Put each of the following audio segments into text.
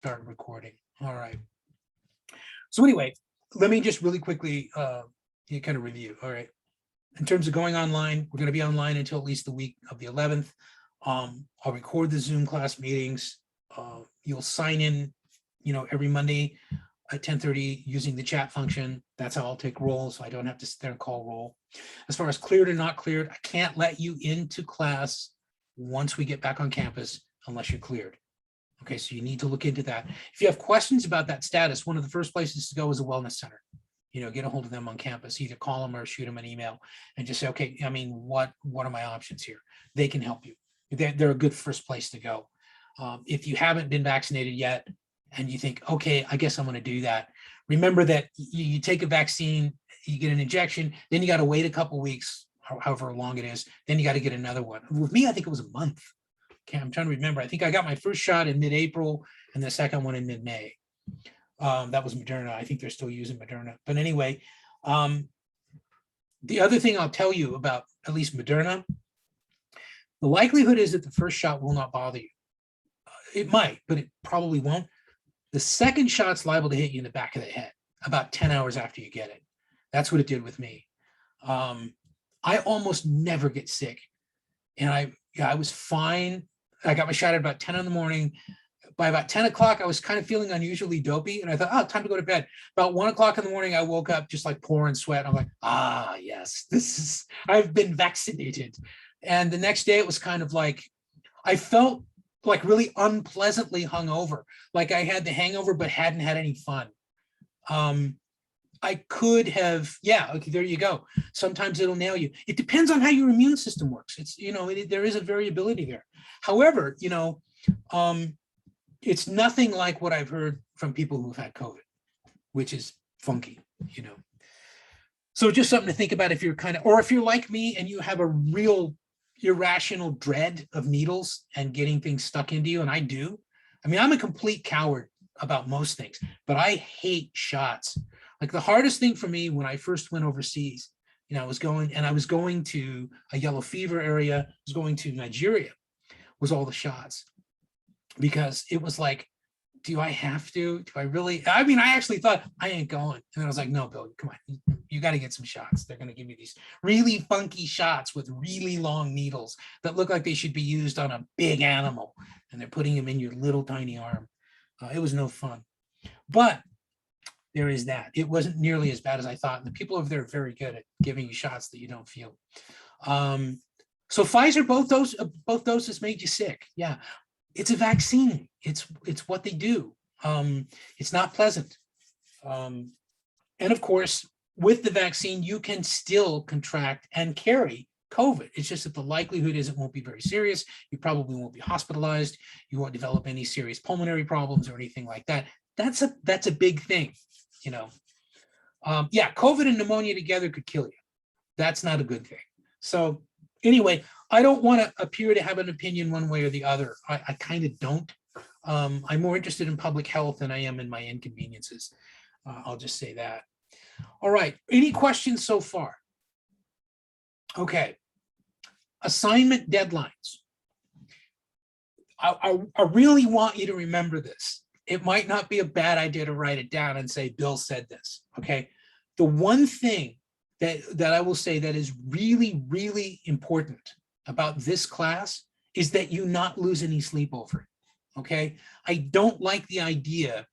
start recording. All right. So anyway, let me just really quickly kind of review. All right. In terms of going online, we're going to be online until at least the week of the 11th. I'll record the Zoom class meetings. You'll sign in, every Monday at 10:30 using the chat function. That's how I'll take roll, so I don't have to sit there and call roll. As far as cleared or not cleared, I can't let you into class once we get back on campus unless you're cleared. Okay, so you need to look into that. If you have questions about that status, one of the first places to go is a wellness center. Get a hold of them on campus, either call them or shoot them an email and just say, okay, what are my options here? They can help you. They're a good first place to go. If you haven't been vaccinated yet and you think, okay, I guess I'm going to do that. Remember that you take a vaccine, you get an injection, then you got to wait a couple weeks, however long it is. Then you got to get another one. With me, I think it was a month. Okay, I'm trying to remember. I think I got my first shot in mid-April and the second one in mid-May. That was Moderna. I think they're still using Moderna. But anyway, the other thing I'll tell you about at least Moderna, the likelihood is that the first shot will not bother you. It might, but it probably won't. The second shot's liable to hit you in the back of the head about 10 hours after you get it. That's what it did with me. I almost never get sick. And I was fine. I got my shot at about 10 in the morning. By about 10 o'clock, I was kind of feeling unusually dopey. And I thought, oh, time to go to bed. About 1 o'clock in the morning, I woke up just like pouring sweat. I'm like, yes, I've been vaccinated. And the next day it was kind of like, I felt like really unpleasantly hungover. Like I had the hangover, but hadn't had any fun. I could have, okay, there you go. Sometimes it'll nail you. It depends on how your immune system works. It's, there is a variability there. However, it's nothing like what I've heard from people who've had COVID, which is funky, So just something to think about if you're or if you're like me and you have a real irrational dread of needles and getting things stuck into you, and I do. I'm a complete coward about most things, but I hate shots. Like the hardest thing for me when I first went overseas, I was going to a yellow fever area, I was going to Nigeria, was all the shots. Because it was like, do I have to? Do I really? I actually thought I ain't going. And then I was like, no, Bill, come on. You got to get some shots. They're going to give me these really funky shots with really long needles that look like they should be used on a big animal. And they're putting them in your little tiny arm. It was no fun. But there is that. It wasn't nearly as bad as I thought. And the people over there are very good at giving you shots that you don't feel. So Pfizer, both doses made you sick. Yeah. It's a vaccine. It's what they do. It's not pleasant. And of course, with the vaccine, you can still contract and carry COVID. It's just that the likelihood is it won't be very serious. You probably won't be hospitalized. You won't develop any serious pulmonary problems or anything like that. That's a big thing, COVID and pneumonia together could kill you. That's not a good thing. So anyway, I don't want to appear to have an opinion one way or the other. I kind of don't. I'm more interested in public health than I am in my inconveniences. I'll just say that. All right. Any questions so far? Okay. Assignment deadlines. I really want you to remember this. It might not be a bad idea to write it down and say, Bill said this. Okay. The one thing that I will say that is really, really important about this class is that you not lose any sleep over it, okay? I don't like the idea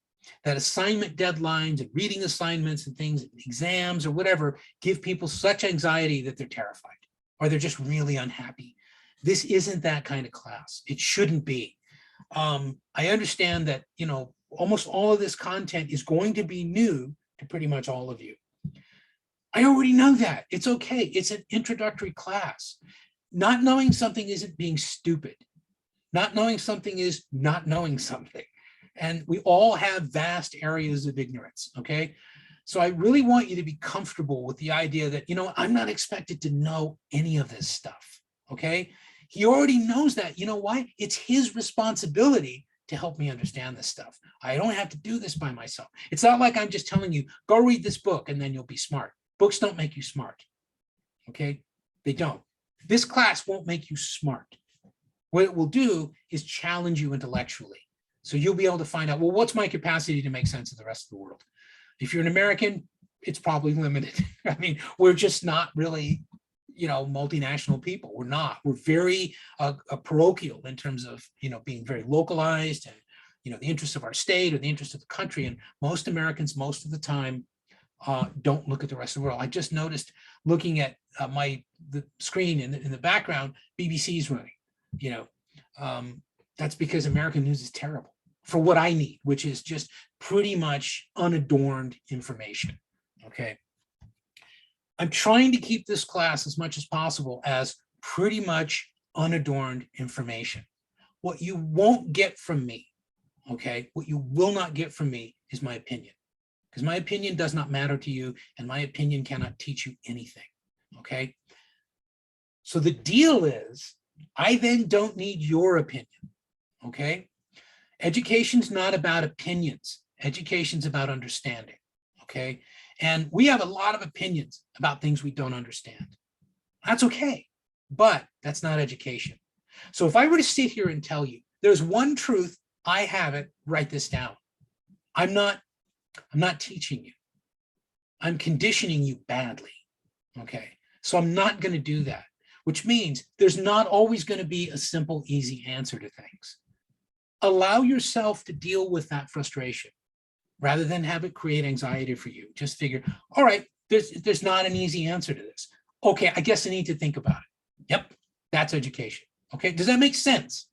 that assignment deadlines and reading assignments and things, exams or whatever, give people such anxiety that they're terrified or they're just really unhappy. This isn't that kind of class. It shouldn't be. I understand that, almost all of this content is going to be new to pretty much all of you. I already know that. It's okay. It's an introductory class. Not knowing something isn't being stupid. Not knowing something is not knowing something. And we all have vast areas of ignorance, okay? So I really want you to be comfortable with the idea that, I'm not expected to know any of this stuff, okay? He already knows that. You know why? It's his responsibility to help me understand this stuff. I don't have to do this by myself. It's not like I'm just telling you, go read this book and then you'll be smart. Books don't make you smart, okay? They don't. This class won't make you smart. What it will do is challenge you intellectually. So you'll be able to find out, well, what's my capacity to make sense of the rest of the world? If you're an American, it's probably limited. I mean, we're just not really, multinational people. We're not. We're very parochial in terms of, being very localized and, the interests of our state or the interests of the country. And most Americans, most of the time, don't look at the rest of the world. I just noticed looking at the screen in the background, BBC's running. That's because American news is terrible for what I need, which is just pretty much unadorned information. Okay. I'm trying to keep this class as much as possible as pretty much unadorned information. What you won't get from me, okay, what you will not get from me is my opinion, because my opinion does not matter to you and my opinion cannot teach you anything, okay? So the deal is, I then don't need your opinion, okay? Education's not about opinions. Education's about understanding, okay? And we have a lot of opinions about things we don't understand. That's okay, but that's not education. So if I were to sit here and tell you, there's one truth, I have it, write this down. I'm not teaching you. I'm conditioning you badly, okay? So I'm not gonna do that, which means there's not always gonna be a simple, easy answer to things. Allow yourself to deal with that frustration rather than have it create anxiety for you. Just figure, all right, there's not an easy answer to this. Okay, I guess I need to think about it. Yep, that's education. Okay, does that make sense?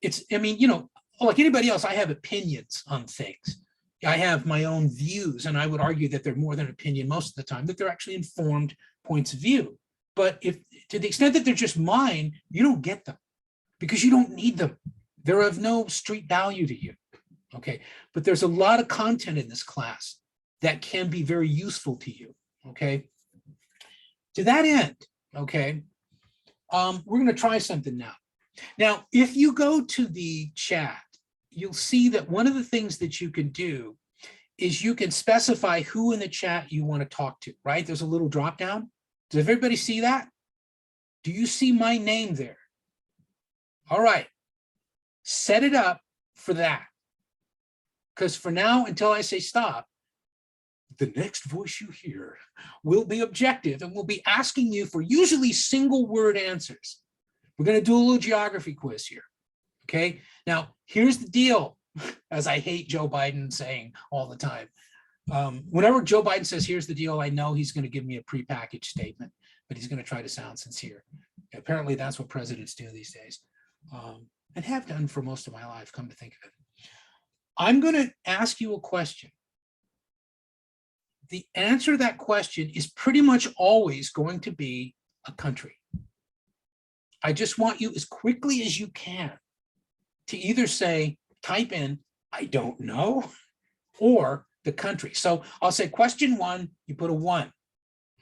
Like anybody else, I have opinions on things. I have my own views, and I would argue that they're more than opinion most of the time, that they're actually informed points of view. But if to the extent that they're just mine, you don't get them because you don't need them. They're of no street value to you. Okay, but there's a lot of content in this class that can be very useful to you, okay? To that end, okay, we're gonna try something now. Now, if you go to the chat, you'll see that one of the things that you can do is you can specify who in the chat you wanna talk to, right? There's a little drop down. Does everybody see that? Do you see my name there? All right, set it up for that. Because for now, until I say stop, the next voice you hear will be objective and will be asking you for usually single word answers. We're going to do a little geography quiz here. Okay. Now, here's the deal, as I hate Joe Biden saying all the time. Whenever Joe Biden says, here's the deal, I know he's going to give me a prepackaged statement, but he's going to try to sound sincere. Apparently, that's what presidents do these days, and have done for most of my life, come to think of it. I'm going to ask you a question. The answer to that question is pretty much always going to be a country. I just want you as quickly as you can to either say, type in, I don't know, or the country. So I'll say question 1, you put a 1,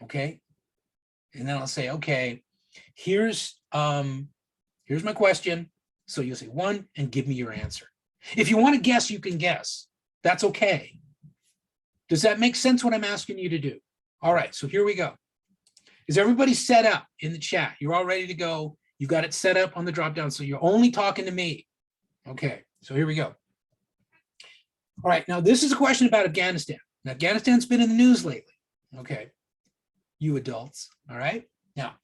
okay? And then I'll say, okay, here's my question. So you'll say 1 and give me your answer. If you want to guess, you can guess. That's okay. Does that make sense what I'm asking you to do? All right, so here we go. Is everybody set up in the chat? You're all ready to go. You've got it set up on the drop down, so you're only talking to me. Okay, so here we go. All right, now this is a question about Afghanistan. Now, Afghanistan's been in the news lately. Okay, you adults, all right? Now,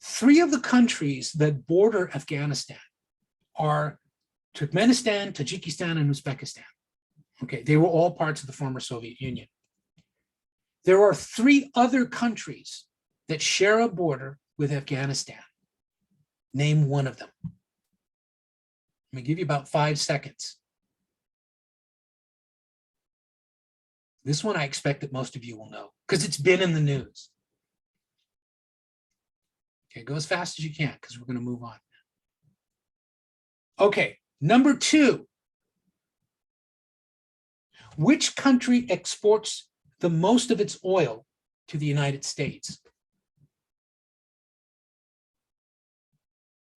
3 of the countries that border Afghanistan are Turkmenistan, Tajikistan, and Uzbekistan. Okay, they were all parts of the former Soviet Union. There are 3 other countries that share a border with Afghanistan. Name one of them. I'm gonna give you about 5 seconds. This one I expect that most of you will know because it's been in the news. Okay, go as fast as you can because we're gonna move on. Okay, number 2. Which country exports the most of its oil to the United States?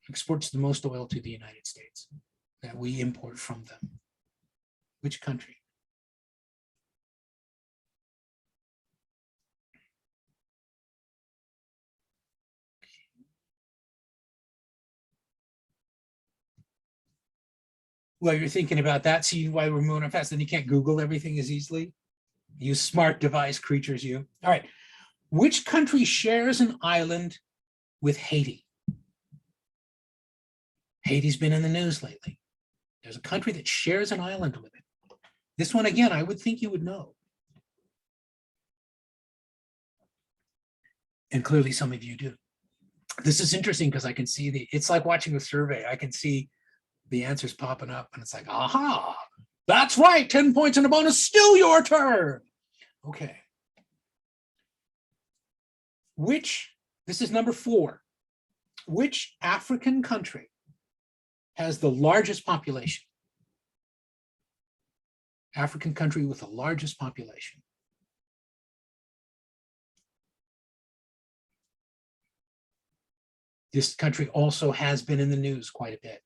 Exports the most oil to the United States that we import from them. Which country? Well, you're thinking about that. See why we're moving fast. Then you can't Google everything as easily. You smart device creatures, you. All right. Which country shares an island with Haiti? Haiti's been in the news lately. There's a country that shares an island with it. This one, again, I would think you would know. And clearly some of you do. This is interesting because I can see it's like watching a survey. I can see the answers popping up and it's like, aha, that's right, 10 points and a bonus, still your turn. Okay. This is number 4. Which African country has the largest population? African country with the largest population. This country also has been in the news quite a bit.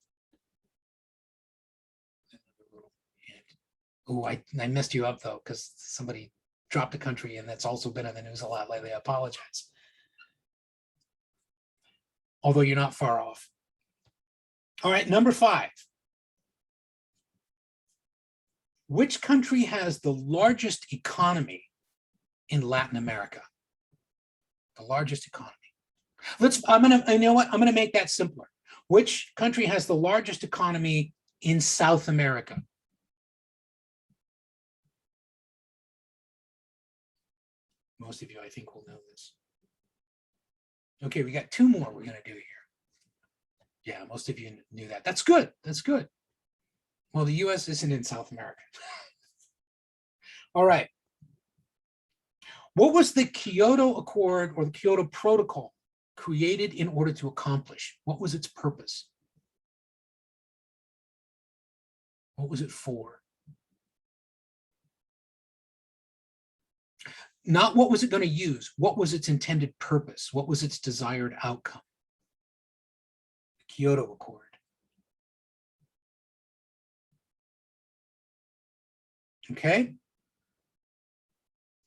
Oh, I messed you up though, because somebody dropped a country and that's also been in the news a lot lately. I apologize. Although you're not far off. All right, number 5. Which country has the largest economy in Latin America? The largest economy. You know what? I'm gonna make that simpler. Which country has the largest economy in South America? Most of you, I think, will know this. Okay, we got 2 more we're gonna do here. Yeah, most of you knew that. That's good. That's good. Well, the US isn't in South America. All right. What was the Kyoto Accord or the Kyoto Protocol created in order to accomplish? What was its purpose? What was it for? Not what was it going to use? What was its intended purpose? What was its desired outcome? The Kyoto Accord. Okay.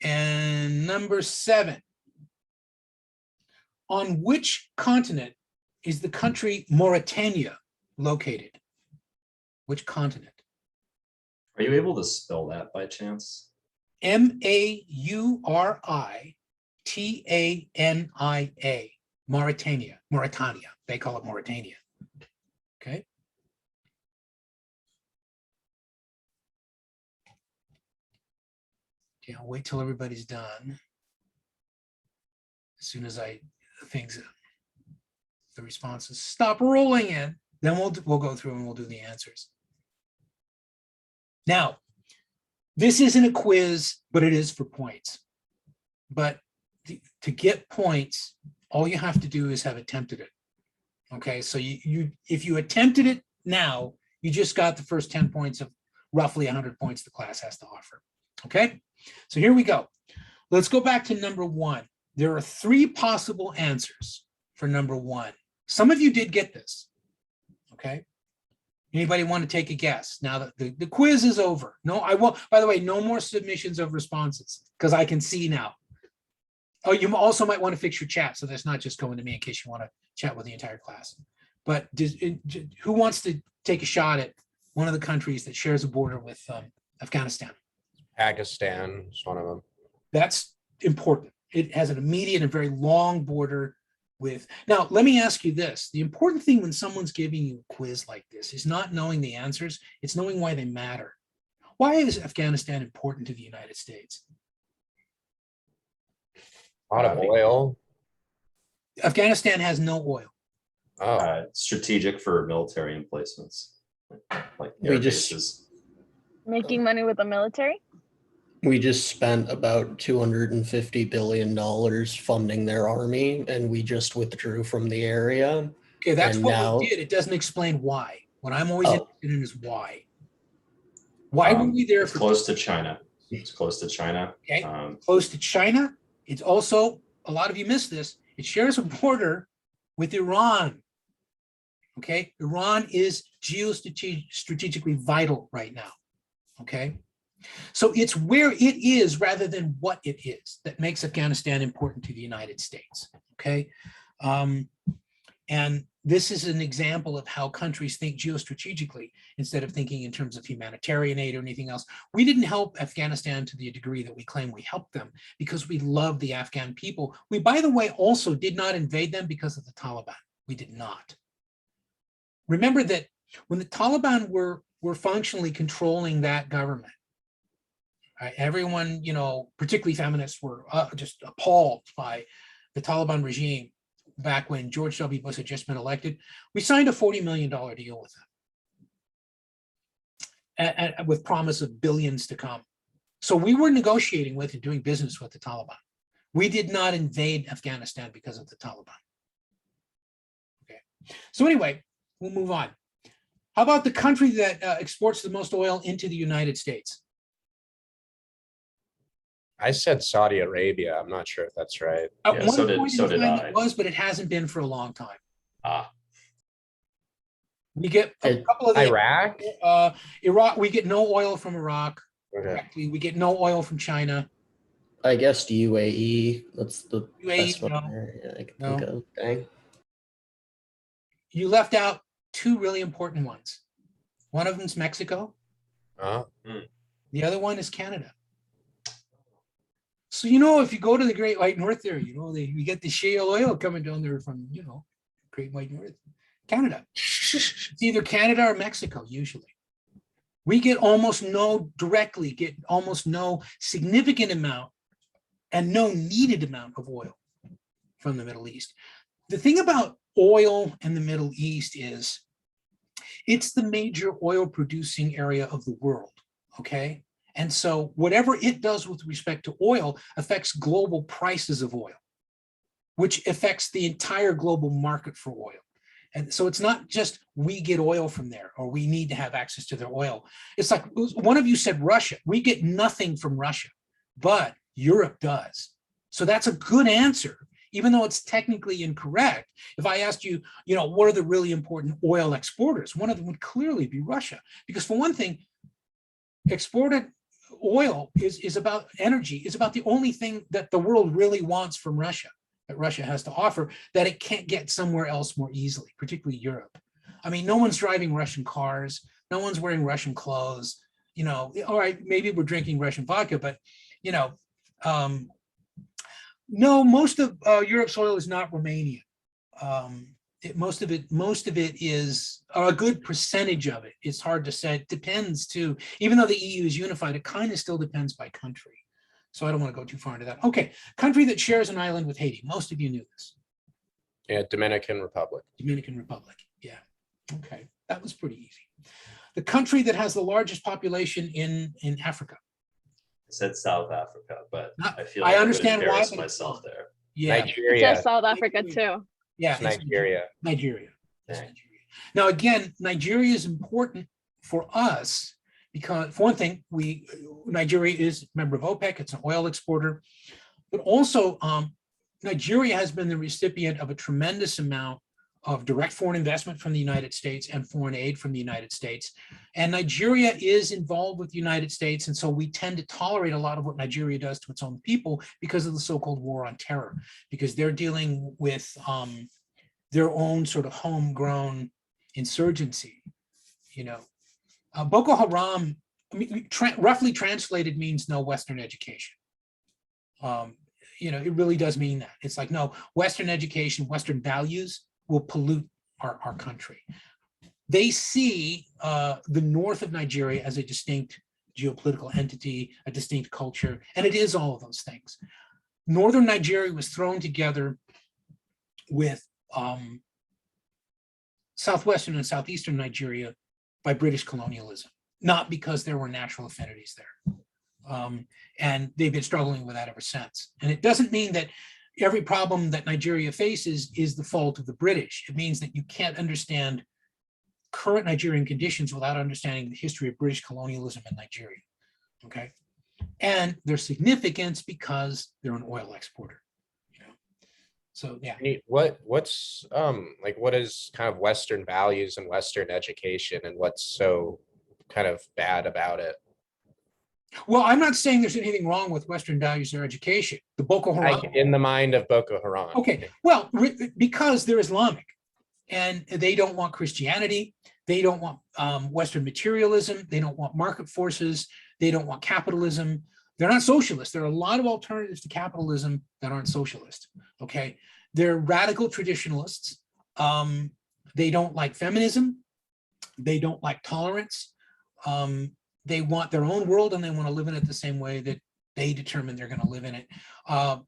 And number 7. On which continent is the country Mauritania located? Which continent? Are you able to spell that by chance? Mauritania. Mauritania. They call it Mauritania. Okay. Okay, I'll wait till everybody's done. As soon as the responses stop rolling in, then we'll go through and we'll do the answers. Now, this isn't a quiz, but it is for points. But to get points, all you have to do is have attempted it. Okay, so if you attempted it now, you just got the first 10 points of roughly 100 points the class has to offer. Okay, so here we go. Let's go back to number 1. There are 3 possible answers for number 1. Some of you did get this. Okay. Anybody want to take a guess? Now that the quiz is over. No, I won't. By the way, no more submissions of responses because I can see now. Oh, you also might want to fix your chat so that's not just going to me in case you want to chat with the entire class. But who wants to take a shot at one of the countries that shares a border with Afghanistan? Pakistan is one of them. That's important. It has an immediate and very long border with. Now, let me ask you this. The important thing when someone's giving you a quiz like this is not knowing the answers, it's knowing why they matter. Why is Afghanistan important to the United States? A lot of oil. Afghanistan has no oil. Oh, Strategic for military emplacements, like We air just- bases. Making money with the military? We just spent about $250 billion funding their army, and we just withdrew from the area. Okay, that's And what now- we did. It doesn't explain why. What I'm always Oh. interested in is why. Why were we there It's for close to China. It's close to China. Okay. Close to China? It's also, a lot of you missed this, it shares a border with Iran. Okay, Iran is geostrategically vital right now. Okay, so it's where it is rather than what it is that makes Afghanistan important to the United States. Okay, and this is an example of how countries think geostrategically instead of thinking in terms of humanitarian aid or anything else. We didn't help Afghanistan to the degree that we claim we helped them because we love the Afghan people. We, by the way, also did not invade them because of the Taliban. We did not. Remember that when the Taliban were functionally controlling that government, right, everyone, you know, particularly feminists, were just appalled by the Taliban regime back when George W. Bush had just been elected. We signed a $40 million deal with them, and with promise of billions to come. So we were negotiating with and doing business with the Taliban. We did not invade Afghanistan because of the Taliban. Okay, so anyway, we'll move on. How about the country that exports the most oil into the United States? I said Saudi Arabia. I'm not sure if that's right. At Yeah, one so did- point in so did time I. it was, but it hasn't been for a long time. Ah, We get a It- couple of the, Iraq? Iraq. We get no oil from Iraq. Okay. Directly. We get no oil from China. I guess the UAE, that's the UAE, best one no. there, I can No. think of. Dang. You left out two really important ones. One of them is Mexico. The other one is Canada. So, you know, if you go to the Great White North there, you know, you get the shale oil coming down there from, you know, Great White North, Canada. It's either Canada or Mexico, usually. We get almost no significant amount and no needed amount of oil from the Middle East. The thing about oil in the Middle East is it's the major oil producing area of the world, okay? And so whatever it does with respect to oil affects global prices of oil, which affects the entire global market for oil. And so it's not just we get oil from there or we need to have access to their oil. It's like one of you said Russia. We get nothing from Russia, but Europe does. So that's a good answer, even though it's technically incorrect. If I asked you, you know, what are the really important oil exporters? One of them would clearly be Russia. Because for one thing, exported oil is about energy, is about the only thing that the world really wants from Russia, that Russia has to offer, that it can't get somewhere else more easily, particularly Europe. I mean, no one's driving Russian cars, no one's wearing Russian clothes, you know, all right, maybe we're drinking Russian vodka, but, you know, no, most of Europe's oil is not Romanian. Most of it is, or a good percentage of it. It's hard to say. It depends too. Even though the EU is unified, it kind of still depends by country. So I don't want to go too far into that. Okay, country that shares an island with Haiti. Most of you knew this. Yeah, Dominican Republic. Dominican Republic. Yeah. Okay, that was pretty easy. The country that has the largest population in Africa. I said South Africa, but Not- I feel I like I would understand why, embarrass but it's myself not. there. Yeah. It Nigeria. says South Africa too. Yeah. It's it's Nigeria. Nigeria. It's Dang. Nigeria. Now, again, Nigeria is important for us because, for one thing, Nigeria is a member of OPEC. It's an oil exporter, but also Nigeria has been the recipient of a tremendous amount of direct foreign investment from the United States and foreign aid from the United States. And Nigeria is involved with the United States. And so we tend to tolerate a lot of what Nigeria does to its own people because of the so-called war on terror, because they're dealing with their own sort of homegrown insurgency. You know, Boko Haram, I mean, roughly translated means no Western education. You know, it really does mean that. It's like, no, Western education, Western values will pollute our country. They see the north of Nigeria as a distinct geopolitical entity, a distinct culture, and it is all of those things. Northern Nigeria was thrown together with southwestern and southeastern Nigeria by British colonialism, not because there were natural affinities there. And they've been struggling with that ever since. And it doesn't mean that every problem that Nigeria faces is the fault of the British. It means that you can't understand current Nigerian conditions without understanding the history of British colonialism in Nigeria, okay? And their significance because they're an oil exporter, you know? So, yeah. What's like what is kind of Western values and Western education and what's so kind of bad about it? Well, I'm not saying there's anything wrong with Western values or education. The Boko Haram. In the mind of Boko Haram. Okay, well, because they're Islamic. and they don't want Christianity. They don't want Western materialism. They don't want market forces. They don't want capitalism. They're not socialists. There are a lot of alternatives to capitalism that aren't socialist. Okay, they're radical traditionalists. They don't like feminism. They don't like tolerance. They want their own world and they want to live in it the same way that they determine they're going to live in it.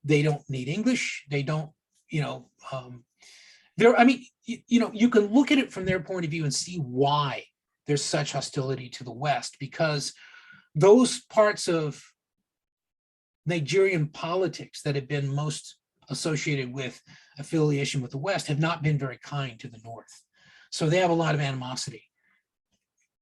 They don't need English. They don't, I mean, you can look at it from their point of view and see why there's such hostility to the West, because those parts of Nigerian politics that have been most associated with affiliation with the West have not been very kind to the North. So they have a lot of animosity.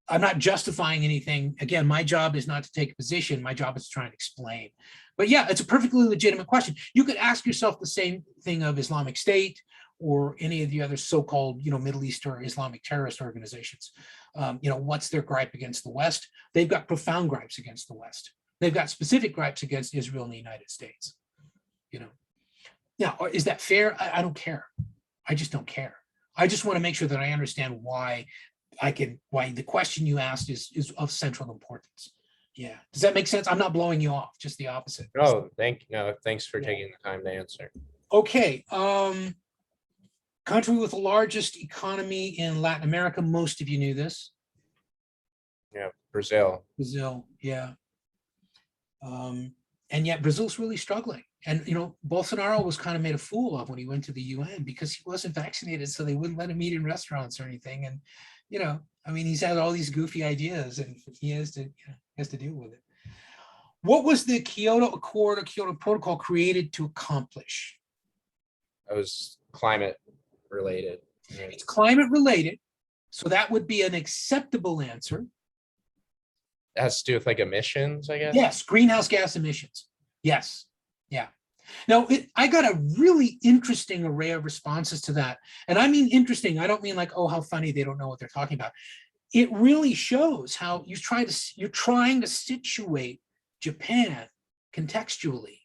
I'm not justifying anything. Again, my job is not to take a position. My job is to try and explain. But yeah, it's a perfectly legitimate question. You could ask yourself the same thing of Islamic State or any of the other so-called, Middle East or Islamic terrorist organizations. What's their gripe against the West? They've got profound gripes against the West. They've got specific gripes against Israel and the United States. Now, is that fair? I don't care. I just don't care. I just want to make sure that I understand why the question you asked is of central importance. Yeah. Does that make sense? I'm not blowing you off, just the opposite. Thanks for taking the time to answer. Okay. Country with the largest economy in Latin America. Most of you knew this. Yeah, Brazil. Brazil, yeah. And yet Brazil's really struggling. And, Bolsonaro was kind of made a fool of when he went to the UN because he wasn't vaccinated, so they wouldn't let him eat in restaurants or anything. And, he's had all these goofy ideas and he has to deal with it. What was the Kyoto Accord or Kyoto Protocol created to accomplish? It was climate related. Right? It's climate related. So that would be an acceptable answer. It has to do with like emissions, I guess. Yes, greenhouse gas emissions. Yes. Yeah. Now, I got a really interesting array of responses to that. And I mean interesting. I don't mean like, oh, how funny, they don't know what they're talking about. It really shows how you're trying to situate Japan contextually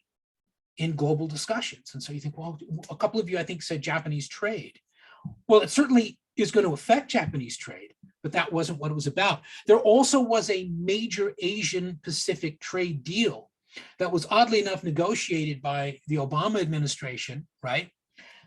in global discussions. And so you think, well, a couple of you, I think, said Japanese trade. Well, it certainly is going to affect Japanese trade, but that wasn't what it was about. There also was a major Asian Pacific trade deal that was oddly enough negotiated by the Obama administration, right?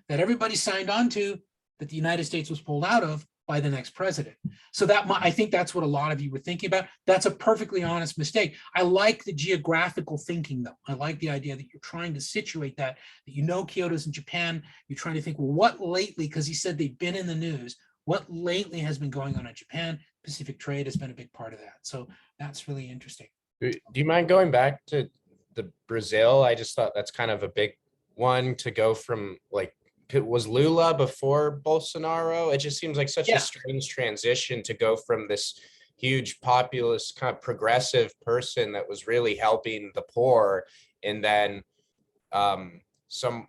That everybody signed on to, that the United States was pulled out of by the next president. So I think that's what a lot of you were thinking about. That's a perfectly honest mistake. I like the geographical thinking though. I like the idea that you're trying to situate that Kyoto's in Japan. You're trying to think, well, what lately, because he said they've been in the news, what lately has been going on in Japan? Pacific trade has been a big part of that. So that's really interesting. Do you mind going back to the Brazil? I just thought that's kind of a big one to go from like, was Lula before Bolsonaro? It just seems like such a strange transition to go from this huge populist kind of progressive person that was really helping the poor, and then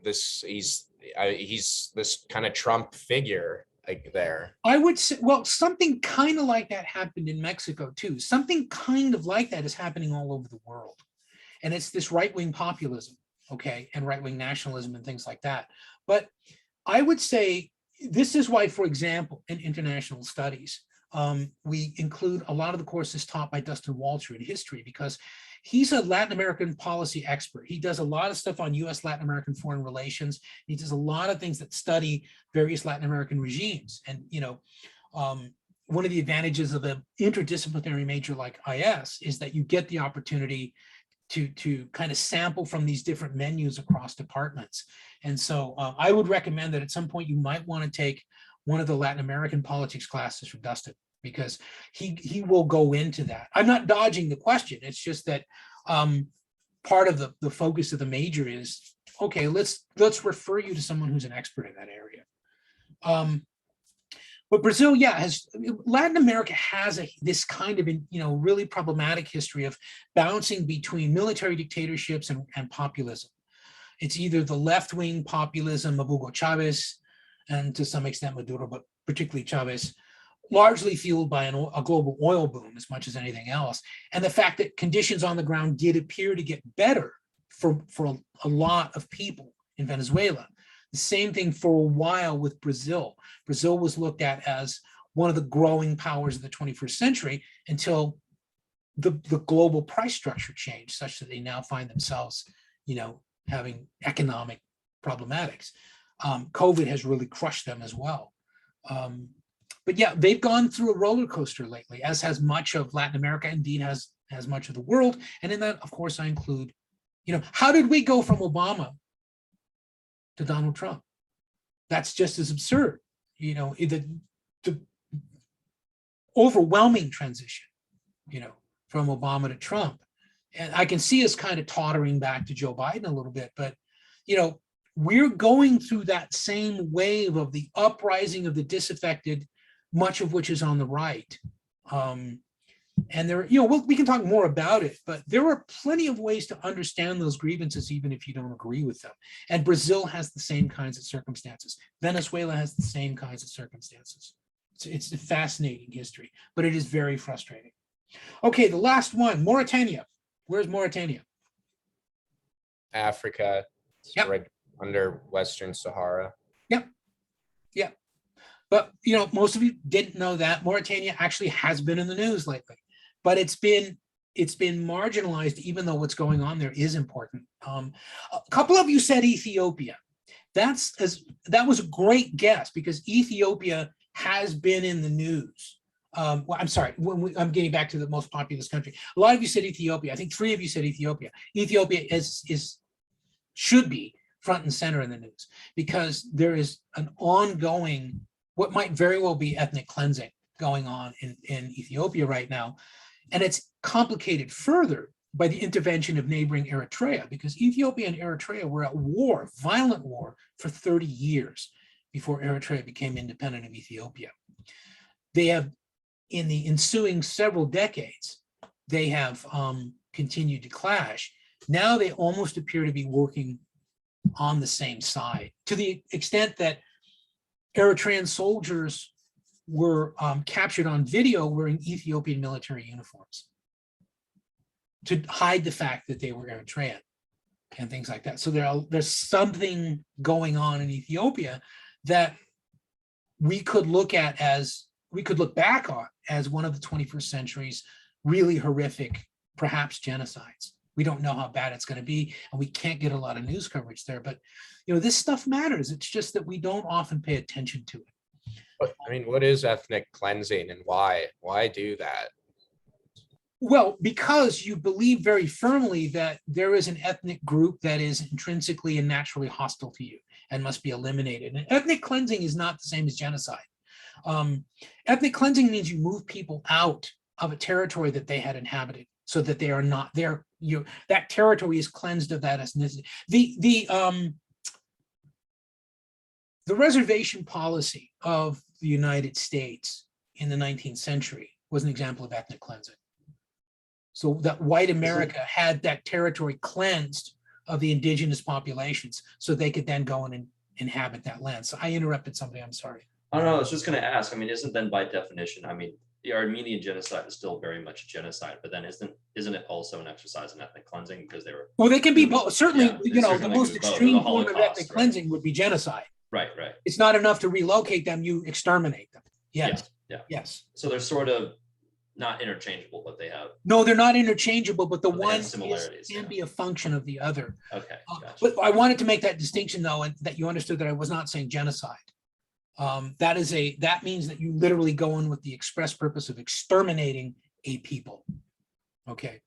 he's this kind of Trump figure like there. I would say, well, something kind of like that happened in Mexico too. Something kind of like that is happening all over the world. And it's this right-wing populism, okay, and right-wing nationalism and things like that. But I would say this is why, for example, in international studies, we include a lot of the courses taught by Dustin Walter in history, because he's a Latin American policy expert. He does a lot of stuff on US Latin American foreign relations. He does a lot of things that study various Latin American regimes. And, one of the advantages of an interdisciplinary major like IS is that you get the opportunity to kind of sample from these different menus across departments. And so I would recommend that at some point you might want to take one of the Latin American politics classes from Dustin, because he will go into that. I'm not dodging the question. It's just that part of the focus of the major is, okay, let's refer you to someone who's an expert in that area. But Brazil, Latin America has this kind of, really problematic history of bouncing between military dictatorships and populism. It's either the left-wing populism of Hugo Chavez and to some extent Maduro, but particularly Chavez, largely fueled by a global oil boom as much as anything else. And the fact that conditions on the ground did appear to get better for a lot of people in Venezuela. The same thing for a while with Brazil. Brazil was looked at as one of the growing powers of the 21st century until the global price structure changed such that they now find themselves, having economic problematics. COVID has really crushed them as well. But yeah, they've gone through a roller coaster lately, as has much of Latin America, indeed has much of the world. And in that, of course, I include, how did we go from Obama to Donald Trump? That's just as absurd, the overwhelming transition, from Obama to Trump. And I can see us kind of tottering back to Joe Biden a little bit, but, we're going through that same wave of the uprising of the disaffected, much of which is on the right. And there, we can talk more about it, but there are plenty of ways to understand those grievances, even if you don't agree with them. And Brazil has the same kinds of circumstances. Venezuela has the same kinds of circumstances. It's a fascinating history, but it is very frustrating. Okay, the last one, Mauritania. Where's Mauritania? Africa, it's Yep. right under Western Sahara. But, most of you didn't know that Mauritania actually has been in the news lately, but it's been marginalized, even though what's going on there is important. A couple of you said Ethiopia. That was a great guess, because Ethiopia has been in the news. Well, I'm sorry, I'm getting back to the most populous country. A lot of you said Ethiopia. I think 3 of you said Ethiopia. Ethiopia should be front and center in the news, because there is an ongoing, what might very well be ethnic cleansing going on in Ethiopia right now. And it's complicated further by the intervention of neighboring Eritrea, because Ethiopia and Eritrea were at war, violent war, for 30 years before Eritrea became independent of Ethiopia. They have, in the ensuing several decades, they have continued to clash. Now they almost appear to be working on the same side, to the extent that Eritrean soldiers were captured on video wearing Ethiopian military uniforms to hide the fact that they were Eritrean and things like that. So there's something going on in Ethiopia that we could look back on as one of the 21st century's really horrific, perhaps genocides. We don't know how bad it's going to be, and we can't get a lot of news coverage there, but this stuff matters. It's just that we don't often pay attention to it. I mean, what is ethnic cleansing, and why? Why do that? Well, because you believe very firmly that there is an ethnic group that is intrinsically and naturally hostile to you and must be eliminated. And ethnic cleansing is not the same as genocide. Ethnic cleansing means you move people out of a territory that they had inhabited, so that they are not there. That territory is cleansed of that ethnicity. The reservation policy of the United States in the 19th century was an example of ethnic cleansing. So that white America had that territory cleansed of the indigenous populations, so they could then go and inhabit that land. So I interrupted somebody, I'm sorry. I don't know, I was just gonna ask, isn't then by definition, the Armenian genocide is still very much a genocide, but then isn't it also an exercise in ethnic cleansing, because they were, Well, they can be both. Certainly, Yeah, they the certainly most could be both. extreme The form of Holocaust, ethnic right. cleansing would be genocide. right, It's not enough to relocate them, you exterminate them. Yes, yeah. yes. So they're sort of not interchangeable, but they have, No, they're not interchangeable, but the But they have one similarities, can yeah. be a function of the other. okay, gotcha. But I wanted to make that distinction, though, and that you understood that I was not saying genocide. That means that you literally go in with the express purpose of exterminating a people. Okay.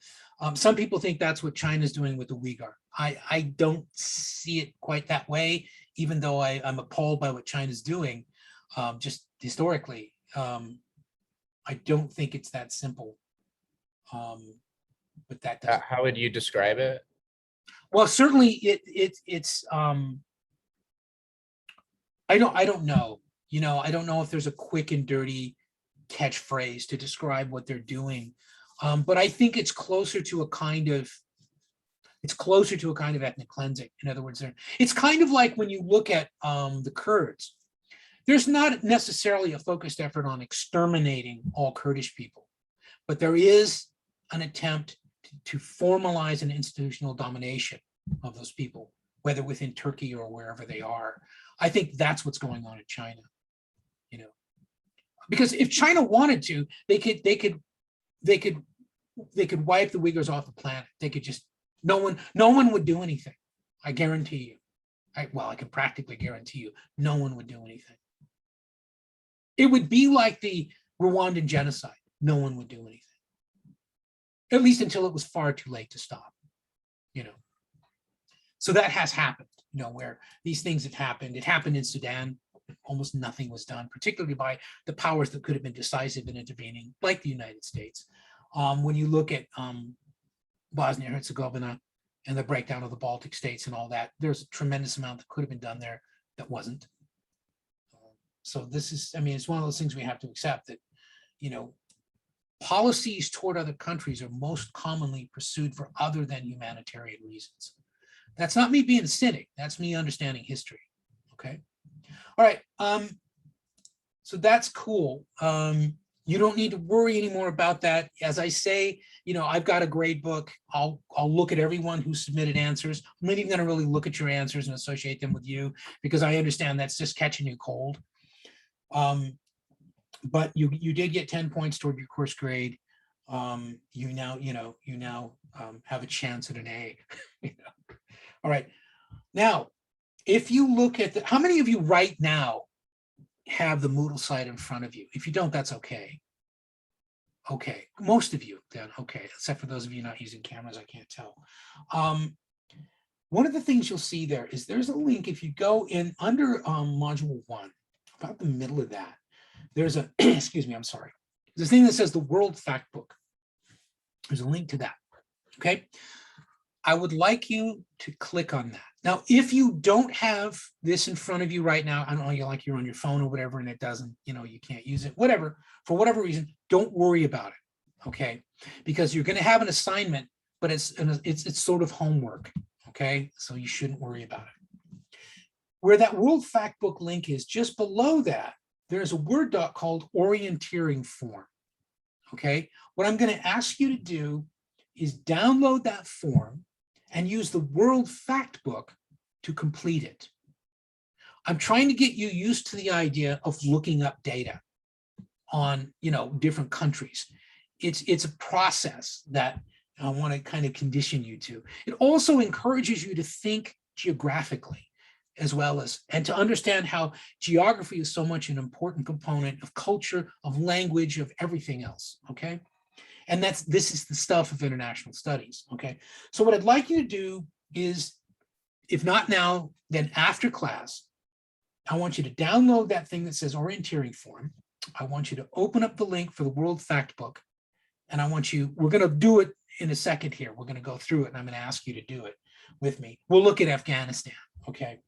Some people think that's what China's doing with the Uyghur. I don't see it quite that way, even though I'm appalled by what China's doing, just historically. I don't think it's that simple. But that does. How would you describe it? Well, certainly it's I don't know. I don't know if there's a quick and dirty catchphrase to describe what they're doing. But I think it's closer to a kind of ethnic cleansing. In other words, it's kind of like when you look at the Kurds. There's not necessarily a focused effort on exterminating all Kurdish people, but there is an attempt to formalize an institutional domination of those people whether within Turkey or wherever they are. I think that's what's going on in China, you know, because if China wanted to, they could wipe the Uyghurs off the planet. They could just, no one would do anything. I guarantee you. I can practically guarantee you, no one would do anything. It would be like the Rwandan genocide. No one would do anything. At least until it was far too late to stop, you know. So that has happened, you know, where these things have happened. It happened in Sudan. Almost nothing was done, particularly by the powers that could have been decisive in intervening, like the United States. When you look at Bosnia and Herzegovina and the breakdown of the Baltic states and all that, there's a tremendous amount that could have been done there that wasn't. So this is, I mean, it's one of those things we have to accept that, you know, policies toward other countries are most commonly pursued for other than humanitarian reasons. That's not me being a cynic. That's me understanding history. Okay. All right. So that's cool. You don't need to worry anymore about that. As I say, you know, I've got a grade book. I'll look at everyone who submitted answers. I'm not even going to really look at your answers and associate them with you, because I understand that's just catching you cold. But you did get 10 points toward your course grade. You now have a chance at an A. You know? All right. Now, if you look at how many of you right now have the Moodle site in front of you? If you don't, that's okay. Okay, most of you then, okay, except for those of you not using cameras, I can't tell. One of the things you'll see there is there's a link. If you go in under module 1, about the middle of that, there's a, excuse me, I'm sorry. There's a thing that says the World Factbook. There's a link to that, okay? I would like you to click on that. Now, if you don't have this in front of you right now, I don't know, you're on your phone or whatever, and it doesn't, you know, you can't use it, whatever, for whatever reason, don't worry about it, okay? Because you're gonna have an assignment, but it's sort of homework, okay? So you shouldn't worry about it. Where that World Factbook link is, just below that, there's a Word doc called Orienteering Form, okay? What I'm gonna ask you to do is download that form and use the World Factbook to complete it. I'm trying to get you used to the idea of looking up data on, you know, different countries. It's a process that I want to kind of condition you to. It also encourages you to think geographically as well as, and to understand how geography is so much an important component of culture, of language, of everything else, okay? And this is the stuff of international studies, okay? So what I'd like you to do is, if not now, then after class, I want you to download that thing that says Orienteering Form. I want you to open up the link for the World Factbook, and I want you, we're gonna do it in a second here. We're gonna go through it, and I'm gonna ask you to do it with me. We'll look at Afghanistan, okay?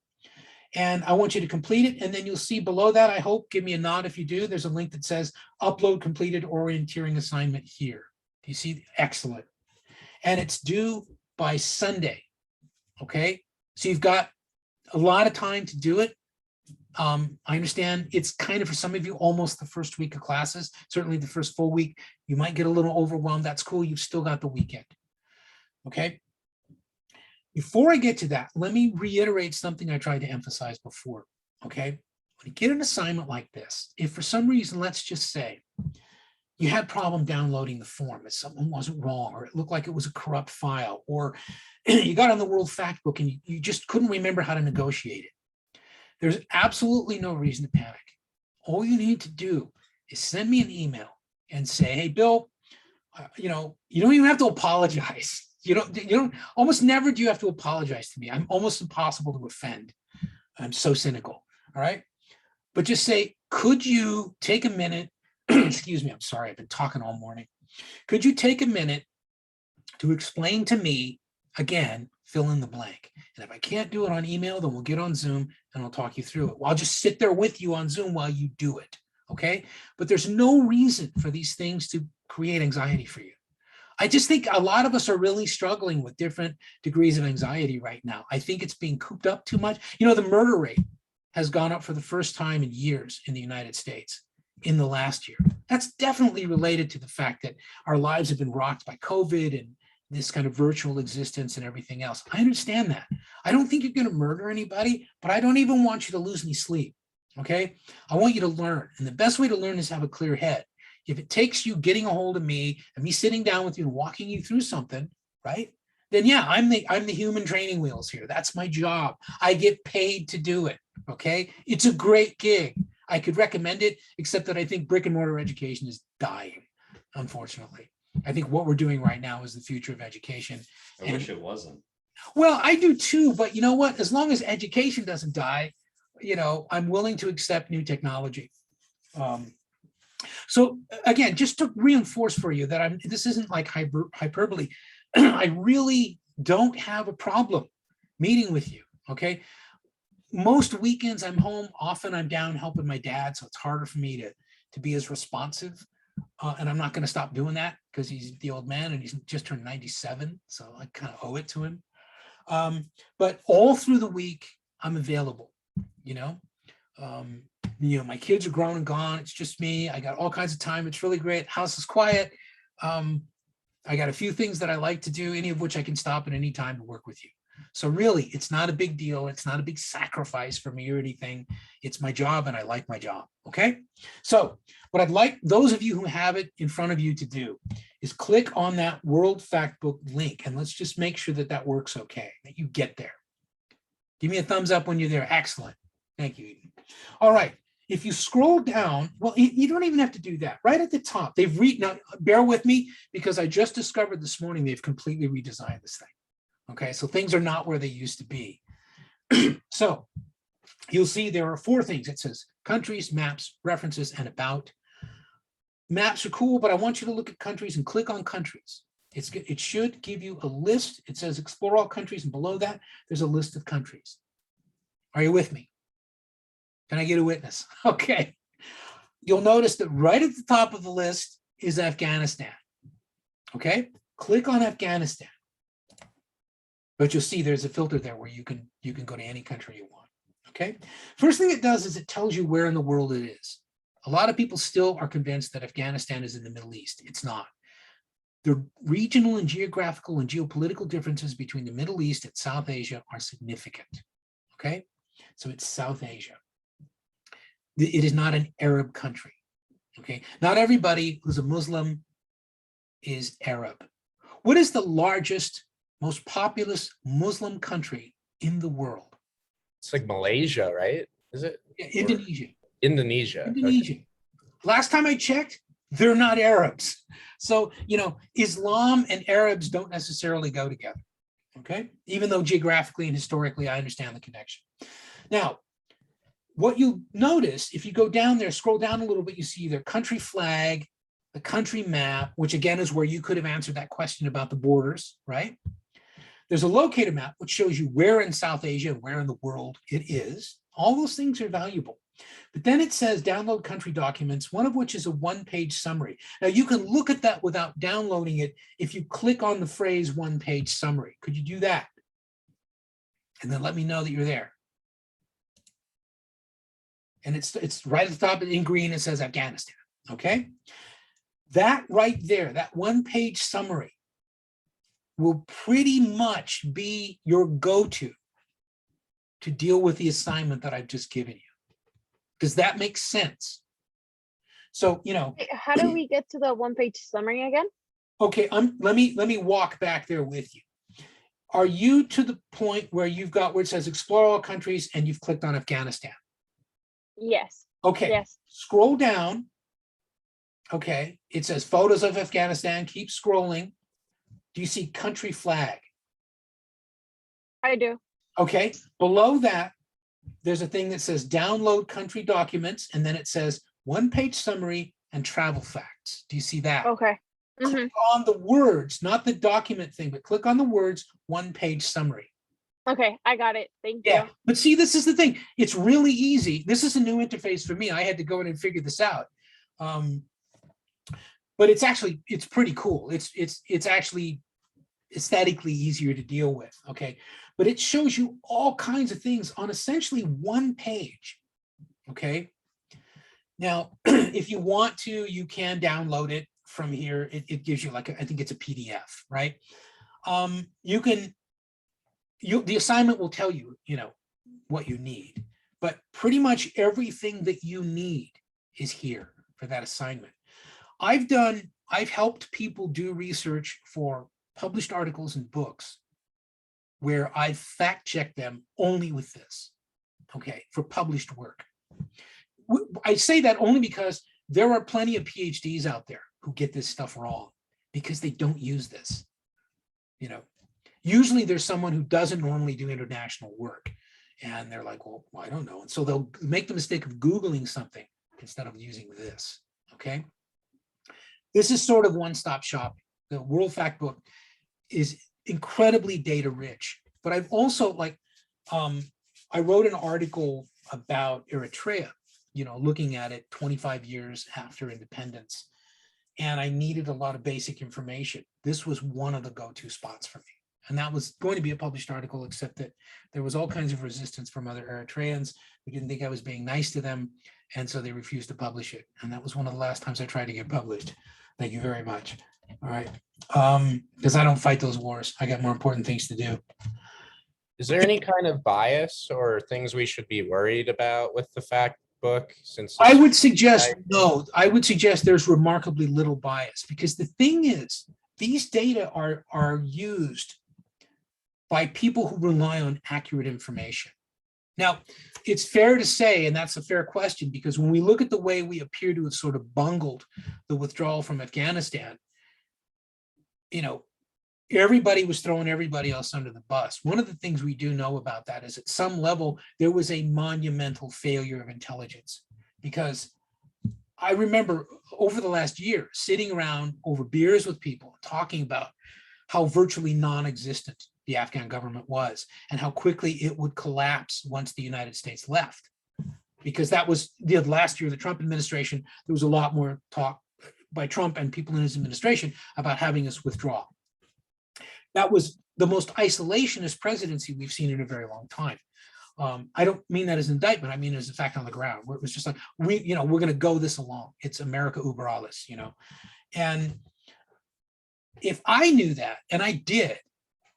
And I want you to complete it, and then you'll see below that, I hope, give me a nod if you do, there's a link that says upload completed orienteering assignment here. Do you see? Excellent. And it's due by Sunday, okay? So you've got a lot of time to do it. I understand it's kind of, for some of you, almost the first week of classes, certainly the first full week. You might get a little overwhelmed. That's cool. You've still got the weekend, okay? Before I get to that, let me reiterate something I tried to emphasize before, okay? When you get an assignment like this, if for some reason, let's just say, you had problem downloading the form, if something wasn't wrong, or it looked like it was a corrupt file, or you got on the World Factbook and you just couldn't remember how to negotiate it, there's absolutely no reason to panic. All you need to do is send me an email and say, hey, Bill, you know, you don't even have to apologize. You don't, almost never do you have to apologize to me. I'm almost impossible to offend. I'm so cynical, all right? But just say, could you take a minute, excuse me, I'm sorry, I've been talking all morning. Could you take a minute to explain to me, again, fill in the blank. And if I can't do it on email, then we'll get on Zoom and I'll talk you through it. Well, I'll just sit there with you on Zoom while you do it, okay? But there's no reason for these things to create anxiety for you. I just think a lot of us are really struggling with different degrees of anxiety right now. I think it's being cooped up too much. You know, the murder rate has gone up for the first time in years in the United States in the last year. That's definitely related to the fact that our lives have been rocked by COVID and this kind of virtual existence and everything else. I understand that. I don't think you're going to murder anybody, but I don't even want you to lose any sleep. Okay. I want you to learn. And the best way to learn is have a clear head. If it takes you getting a hold of me and me sitting down with you and walking you through something, right? Then yeah, I'm the human training wheels here. That's my job. I get paid to do it. Okay. It's a great gig. I could recommend it, except that I think brick and mortar education is dying, unfortunately. I think what we're doing right now is the future of education. I wish it wasn't. Well, I do too, but you know what? As long as education doesn't die, I'm willing to accept new technology. So again, just to reinforce for you that this isn't like hyperbole. I really don't have a problem meeting with you. Okay. Most weekends I'm home. Often I'm down helping my dad, so it's harder for me to be as responsive. And I'm not going to stop doing that because he's the old man and he's just turned 97. So I kind of owe it to him. But all through the week, I'm available, my kids are grown and gone. It's just me. I got all kinds of time. It's really great. House is quiet. I got a few things that I like to do, any of which I can stop at any time to work with you. So really, it's not a big deal. It's not a big sacrifice for me or anything. It's my job and I like my job. Okay. So what I'd like those of you who have it in front of you to do is click on that World Factbook link. And let's just make sure that that works okay, that you get there. Give me a thumbs up when you're there. Excellent. Thank you, Eden. All right. If you scroll down, well, you don't even have to do that. Right at the top, now bear with me because I just discovered this morning they've completely redesigned this thing. Okay, so things are not where they used to be. So you'll see there are 4 things. It says countries, maps, references, and about. Maps are cool, but I want you to look at countries and click on countries. It should give you a list. It says explore all countries, and below that, there's a list of countries. Are you with me? Can I get a witness? Okay. You'll notice that right at the top of the list is Afghanistan. Okay, click on Afghanistan. But you'll see there's a filter there where you can go to any country you want. Okay. First thing it does is it tells you where in the world it is. A lot of people still are convinced that Afghanistan is in the Middle East. It's not. The regional and geographical and geopolitical differences between the Middle East and South Asia are significant. Okay. So it's South Asia. It is not an Arab country. Okay. Not everybody who's a Muslim is Arab. What is the largest, most populous Muslim country in the world? It's like Malaysia, right? Is it? Yeah, Indonesia. Indonesia. Indonesia. Okay. Last time I checked, they're not Arabs. So, Islam and Arabs don't necessarily go together. Okay. Even though geographically and historically, I understand the connection. Now, what you notice, if you go down there, scroll down a little bit, you see their country flag, the country map, which again is where you could have answered that question about the borders, right? There's a locator map, which shows you where in South Asia and where in the world it is. All those things are valuable. But then it says download country documents, one of which is a 1-page summary. Now you can look at that without downloading it if you click on the phrase 1-page summary. Could you do that? And then let me know that you're there. And it's right at the top in green, it says Afghanistan, okay? That right there, that 1-page summary will pretty much be your go-to to deal with the assignment that I've just given you. Does that make sense? So, How do we get to the 1-page summary again? Okay, let me walk back there with you. Are you to the point where you've got where it says explore all countries and you've clicked on Afghanistan? Yes. Okay, Yes. Scroll down. Okay, it says photos of Afghanistan. Keep scrolling. Do you see country flag? I do. Okay, below that, there's a thing that says download country documents, and then it says 1-page summary and travel facts. Do you see that? Okay. Click on the words, not the document thing, but click on the words 1-page summary. Okay, I got it. Thank Yeah, you. but see, this is the thing. It's really easy. This is a new interface for me. I had to go in and figure this out. But it's pretty cool. It's actually aesthetically easier to deal with. Okay, but it shows you all kinds of things on essentially 1 page. Okay. Now, if you want to, you can download it from here. It gives you I think it's a PDF, right? You can the assignment will tell you, you know, what you need, but pretty much everything that you need is here for that assignment. I've helped people do research for published articles and books where I've fact checked them only with this, okay, for published work. I say that only because there are plenty of PhDs out there who get this stuff wrong because they don't use this. You know, usually there's someone who doesn't normally do international work and they're like, well, I don't know. And so they'll make the mistake of Googling something instead of using this, okay? This is sort of one-stop shopping. The World Factbook is incredibly data rich, but I've also I wrote an article about Eritrea, you know, looking at it 25 years after independence. And I needed a lot of basic information. This was one of the go-to spots for me. And that was going to be a published article, except that there was all kinds of resistance from other Eritreans who didn't think I was being nice to them. And so they refused to publish it. And that was one of the last times I tried to get published. Thank you very much. All right. Because I don't fight those wars. I got more important things to do. Is there any kind of bias or things we should be worried about with the fact book? Since I would suggest no. I would suggest there's remarkably little bias, because the thing is, these data are used by people who rely on accurate information. Now, it's fair to say, and that's a fair question, because when we look at the way we appear to have sort of bungled the withdrawal from Afghanistan, you know, everybody was throwing everybody else under the bus. One of the things we do know about that is at some level, there was a monumental failure of intelligence, because I remember over the last year sitting around over beers with people talking about how virtually non-existent the Afghan government was and how quickly it would collapse once the United States left. Because that was the last year of the Trump administration, there was a lot more talk by Trump and people in his administration about having us withdraw. That was the most isolationist presidency we've seen in a very long time. I don't mean that as an indictment. I mean as a fact on the ground, where it was just like, we're going to go this along. It's America über alles, you know. And if I knew that, and I did,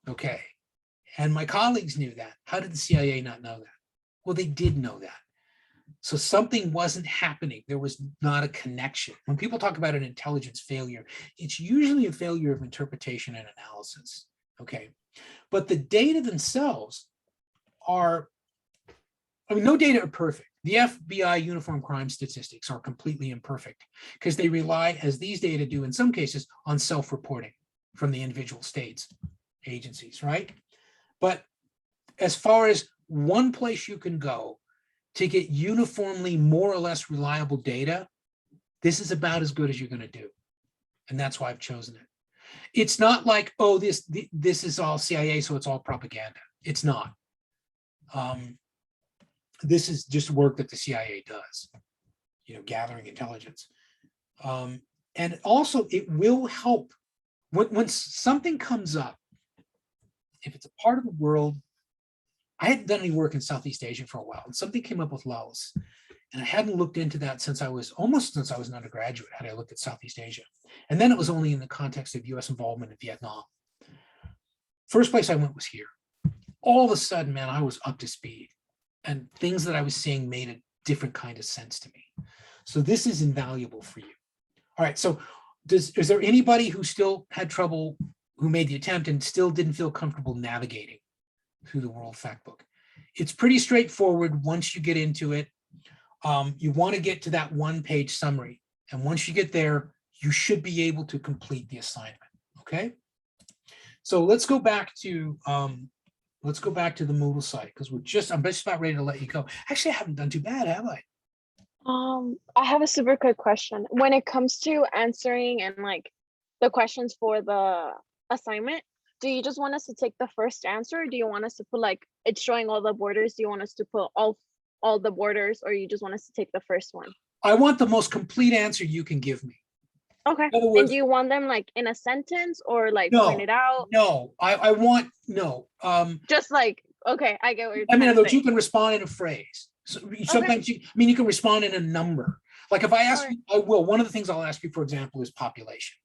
okay, and my colleagues knew that, how did the CIA not know that? Well, they did know that. So something wasn't happening. There was not a connection. When people talk about an intelligence failure, it's usually a failure of interpretation and analysis, okay? But the data themselves are, I mean, no data are perfect. The FBI uniform crime statistics are completely imperfect because they rely, as these data do in some cases, on self-reporting from the individual states, agencies, right? But as far as one place you can go to get uniformly more or less reliable data, this is about as good as you're going to do. And that's why I've chosen it. It's not like, oh, this is all CIA, so it's all propaganda. It's not. This is just work that the CIA does, you know, gathering intelligence. And also it will help when something comes up, if it's a part of the world. I hadn't done any work in Southeast Asia for a while, and something came up with Laos. And I hadn't looked into that since I was an undergraduate, had I looked at Southeast Asia. And then it was only in the context of US involvement in Vietnam. First place I went was here. All of a sudden, man, I was up to speed. And things that I was seeing made a different kind of sense to me. So this is invaluable for you. All right, so is there anybody who still had trouble, who made the attempt and still didn't feel comfortable navigating through the World Factbook? It's pretty straightforward once you get into it. You want to get to that one-page summary. And once you get there, you should be able to complete the assignment, okay? So let's go back to the Moodle site, because I'm just about ready to let you go. Actually, I haven't done too bad, have I? I have a super quick question. When it comes to answering and like the questions for the assignment, do you just want us to take the first answer? Or do you want us to put like, it's showing all the borders? Do you want us to put all the borders, or you just want us to take the first one? I want the most complete answer you can give me. Okay. In other And words, do you want them like in a sentence or like No. pointed out? no, I want, no. Just like, okay, I get what you're I mean, trying in other to words, say. you can respond in a phrase. So sometimes you can respond in a number. Like if I ask Alright. you, I will, one of the things I'll ask you, for example, is population.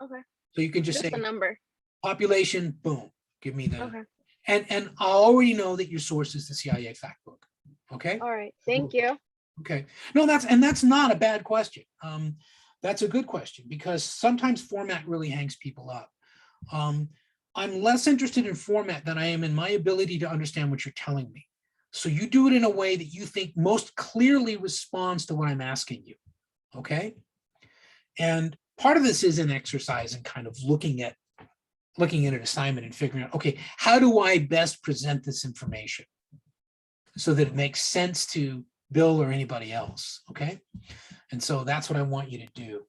Okay. So you can just Just say a number. population, boom, give me the, Okay. And I already know that your source is the CIA fact book. Okay. All right, thank you. Okay. No, that's not a bad question. That's a good question because sometimes format really hangs people up. I'm less interested in format than I am in my ability to understand what you're telling me. So you do it in a way that you think most clearly responds to what I'm asking you. Okay. And part of this is an exercise in kind of looking at an assignment and figuring out, okay, how do I best present this information so that it makes sense to Bill or anybody else? Okay. And so that's what I want you to do.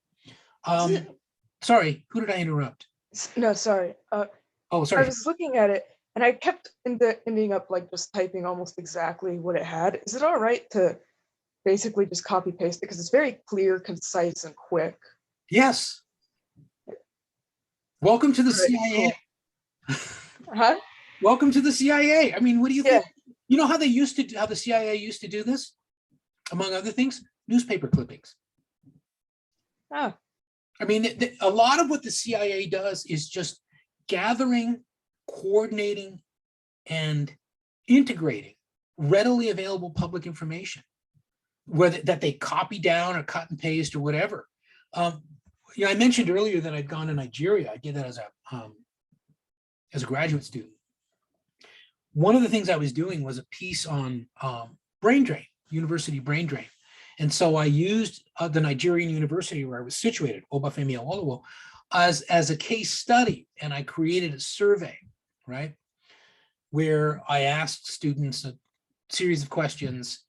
Sorry, who did I interrupt? No, sorry. Oh, I sorry. was looking at it and I kept ending up like just typing almost exactly what it had. Is it all right to basically just copy paste it? Because it's very clear, concise, and quick. Yes. Welcome to the All right, CIA. Huh? Welcome to the CIA. I mean, what do you Yeah. think? You know how how the CIA used to do this? Among other things, newspaper clippings. Ah, I mean, a lot of what the CIA does is just gathering, coordinating, and integrating readily available public information, whether that they copy down or cut and paste or whatever. I mentioned earlier that I'd gone to Nigeria. I did that as a graduate student. One of the things I was doing was a piece on brain drain, university brain drain. And so I used the Nigerian university where I was situated, Obafemi Awolowo, as a case study. And I created a survey, right, where I asked students a series of questions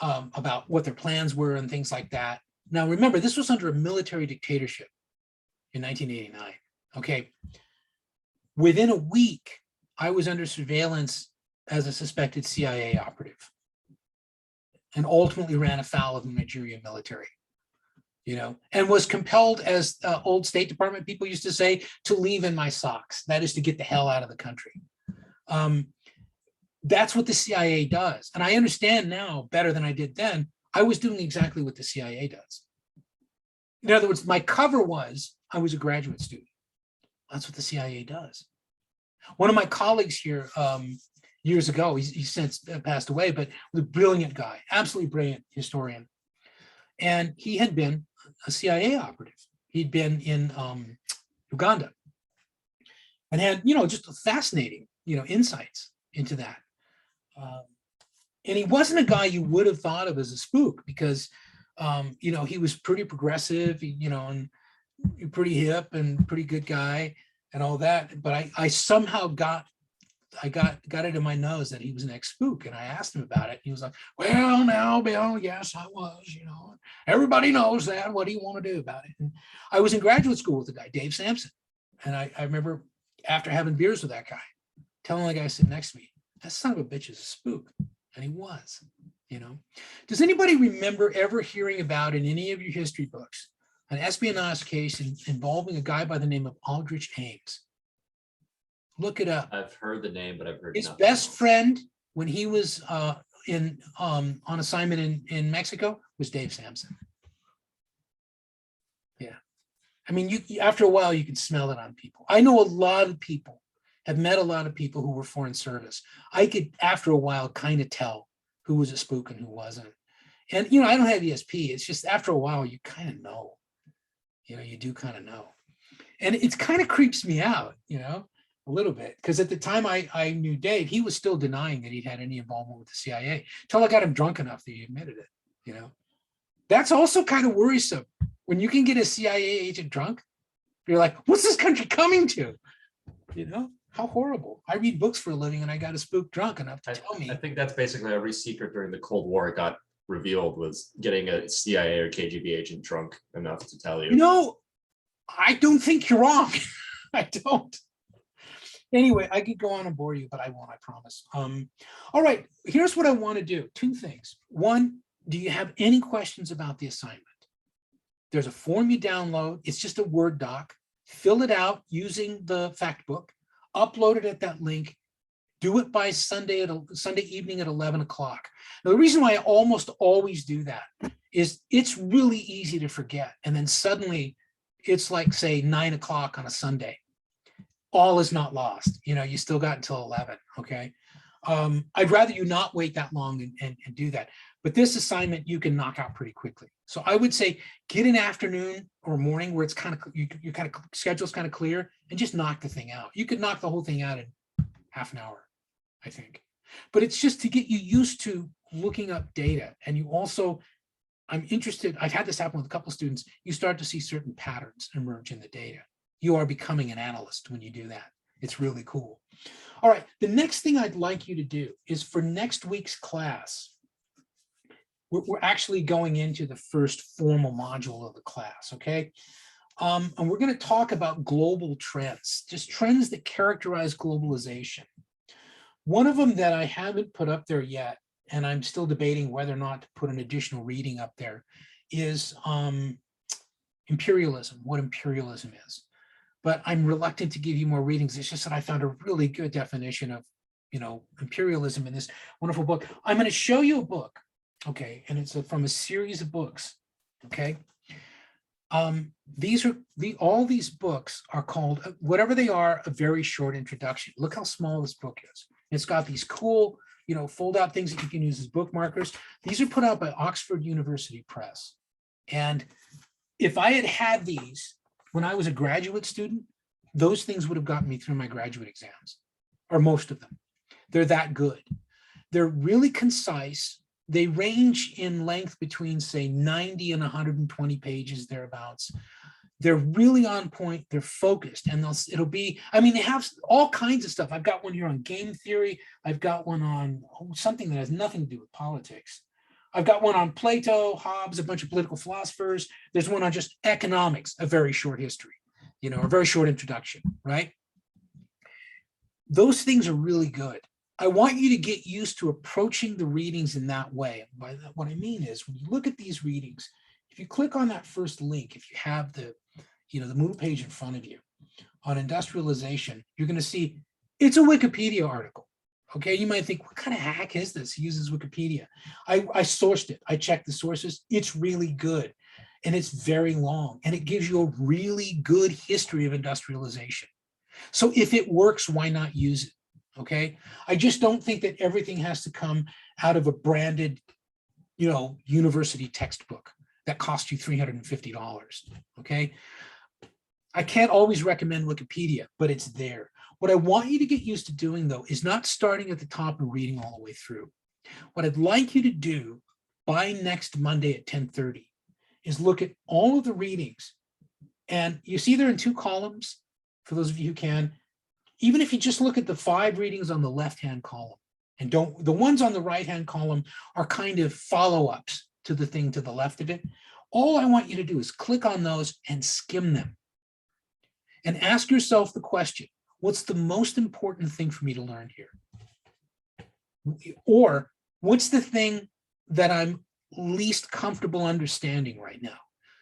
about what their plans were and things like that. Now, remember, this was under a military dictatorship in 1989, okay? Within a week, I was under surveillance as a suspected CIA operative and ultimately ran afoul of the Nigerian military, and was compelled, as old State Department people used to say, to leave in my socks. That is to get the hell out of the country. That's what the CIA does. And I understand now better than I did then. I was doing exactly what the CIA does. In other words, my cover was I was a graduate student. That's what the CIA does. One of my colleagues here years ago, he's since passed away, but was a brilliant guy, absolutely brilliant historian. And he had been a CIA operative. He'd been in Uganda and had, just fascinating, insights into that. And he wasn't a guy you would have thought of as a spook because, he was pretty progressive, and pretty hip and pretty good guy and all that. But I somehow got it in my nose that he was an ex-spook. And I asked him about it. He was like, well, now, Bill, yes, I was, everybody knows that. What do you want to do about it? And I was in graduate school with a guy, Dave Sampson. And I remember after having beers with that guy, telling the guy sitting next to me, that son of a bitch is a spook. And he was, Does anybody remember ever hearing about in any of your history books an espionage case involving a guy by the name of Aldrich Ames? Look it up. I've heard the name, but I've heard His nothing best else. friend when he was on assignment in Mexico was Dave Sampson. Yeah. I mean, you after a while, you can smell it on people. I know a lot of people, have met a lot of people who were foreign service. I could, after a while, kind of tell who was a spook and who wasn't. And, I don't have ESP. It's just after a while, you kind of know. You do kind of know. And it kind of creeps me out, a little bit. Because at the time I knew Dave, he was still denying that he'd had any involvement with the CIA until I got him drunk enough that he admitted it, That's also kind of worrisome. When you can get a CIA agent drunk, you're like, what's this country coming to? How horrible. I read books for a living and I got a spook drunk enough to tell me. I think that's basically every secret during the Cold War got revealed was getting a CIA or KGB agent drunk enough to tell you. I don't think you're wrong. I don't. Anyway, I could go on and bore you, but I won't, I promise. All right, here's what I want to do. Two things. One, do you have any questions about the assignment? There's a form you download. It's just a Word doc. Fill it out using the fact book. Upload it at that link. Do it by Sunday evening at 11 o'clock. Now, the reason why I almost always do that is it's really easy to forget. And then suddenly it's like, say, 9 o'clock on a Sunday. all is not lost. You know, you still got until 11, okay? I'd rather you not wait that long and do that. But this assignment you can knock out pretty quickly. So I would say get an afternoon or morning where it's kind of, you kind of schedule's kind of clear, and just knock the thing out. You could knock the whole thing out in half an hour, I think. But it's just to get you used to looking up data. And you also, I'm interested, I've had this happen with a couple of students, you start to see certain patterns emerge in the data. You are becoming an analyst when you do that. It's really cool. All right, the next thing I'd like you to do is for next week's class, we're actually going into the first formal module of the class, okay? And we're going to talk about global trends, just trends that characterize globalization. One of them that I haven't put up there yet, and I'm still debating whether or not to put an additional reading up there, is imperialism, what imperialism is. But I'm reluctant to give you more readings. It's just that I found a really good definition of, you know, imperialism in this wonderful book. I'm going to show you a book, okay, and it's from a series of books, okay. All these books are called, whatever they are, a very short introduction. Look how small this book is. It's got these cool, you know, fold out things that you can use as bookmarkers. These are put out by Oxford University Press. And if I had had these when I was a graduate student, those things would have gotten me through my graduate exams, or most of them. They're that good. They're really concise. They range in length between, say, 90 and 120 pages, thereabouts. They're really on point. They're focused, and it'll be, I mean, they have all kinds of stuff. I've got one here on game theory. I've got one on something that has nothing to do with politics. I've got one on Plato, Hobbes, a bunch of political philosophers. There's one on just economics, a very short history, you know, a very short introduction, right? Those things are really good. I want you to get used to approaching the readings in that way. By that, what I mean is, when you look at these readings, if you click on that first link, if you have the, you know, the Moodle page in front of you on industrialization, you're going to see it's a Wikipedia article. Okay, you might think, what kind of hack is this? He uses Wikipedia. I sourced it. I checked the sources. It's really good. And it's very long. And it gives you a really good history of industrialization. So if it works, why not use it? Okay, I just don't think that everything has to come out of a branded, you know, university textbook that costs you $350. Okay, I can't always recommend Wikipedia, but it's there. What I want you to get used to doing, though, is not starting at the top and reading all the way through. What I'd like you to do by next Monday at 10:30 is look at all of the readings. And you see they're in 2 columns, for those of you who can. Even if you just look at the 5 readings on the left-hand column, and don't, the ones on the right-hand column are kind of follow-ups to the thing to the left of it. All I want you to do is click on those and skim them. And ask yourself the question, what's the most important thing for me to learn here? Or what's the thing that I'm least comfortable understanding right now,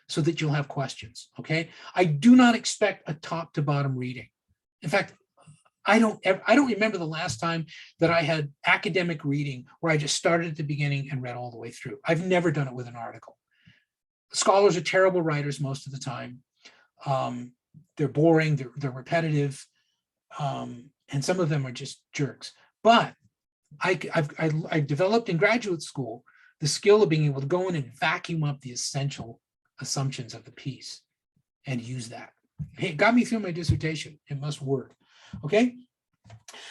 so that you'll have questions, okay? I do not expect a top to bottom reading. In fact, I don't remember the last time that I had academic reading where I just started at the beginning and read all the way through. I've never done it with an article. Scholars are terrible writers most of the time. They're boring, they're repetitive, and some of them are just jerks. But I developed in graduate school the skill of being able to go in and vacuum up the essential assumptions of the piece and use that. It got me through my dissertation. It must work. Okay,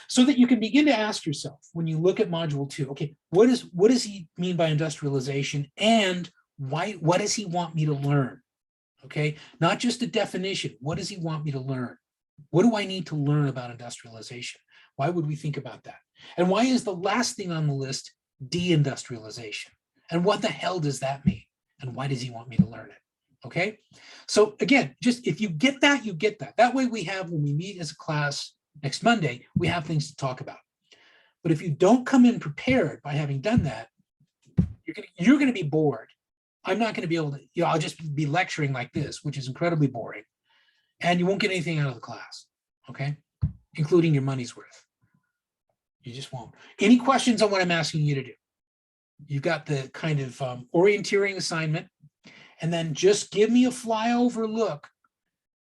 so that you can begin to ask yourself when you look at module 2, okay, what does he mean by industrialization, and why? What does he want me to learn? Okay, not just a definition. What does he want me to learn? What do I need to learn about industrialization? Why would we think about that? And why is the last thing on the list deindustrialization? And what the hell does that mean? And why does he want me to learn it? Okay, so again, just if you get that, you get that. That way we have, when we meet as a class next Monday, we have things to talk about. But if you don't come in prepared by having done that, you're going to be bored. I'm not going to be able to, you know, I'll just be lecturing like this, which is incredibly boring. And you won't get anything out of the class, okay? Including your money's worth. You just won't. Any questions on what I'm asking you to do? You've got the kind of orienteering assignment, and then just give me a flyover look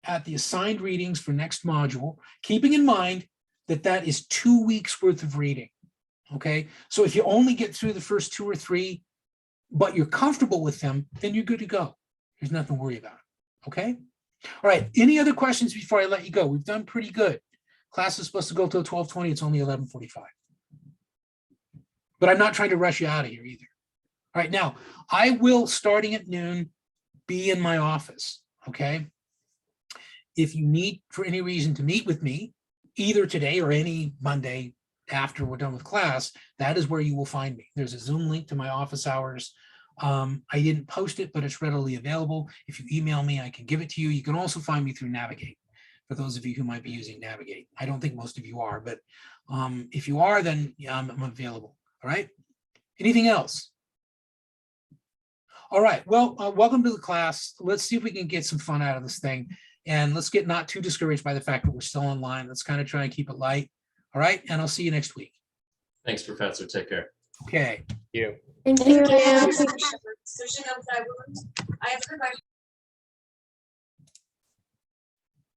at the assigned readings for next module, keeping in mind that that is 2 weeks worth of reading. Okay, so if you only get through the first 2 or 3, but you're comfortable with them, then you're good to go. There's nothing to worry about. Okay. All right. Any other questions before I let you go? We've done pretty good. Class is supposed to go till 12:20. It's only 11:45. But I'm not trying to rush you out of here either. All right. Now, I will, starting at noon, be in my office. Okay. If you need for any reason to meet with me, either today or any Monday after we're done with class, that is where you will find me. There's a Zoom link to my office hours. I didn't post it, but it's readily available. If you email me, I can give it to you. You can also find me through Navigate, for those of you who might be using Navigate. I don't think most of you are, but if you are, then I'm available. All right. Anything else? All right. Well, welcome to the class. Let's see if we can get some fun out of this thing. And let's get not too discouraged by the fact that we're still online. Let's kind of try and keep it light. All right. And I'll see you next week. Thanks, Professor. Take care. Okay. You. Thank you. Sushi, I have a question.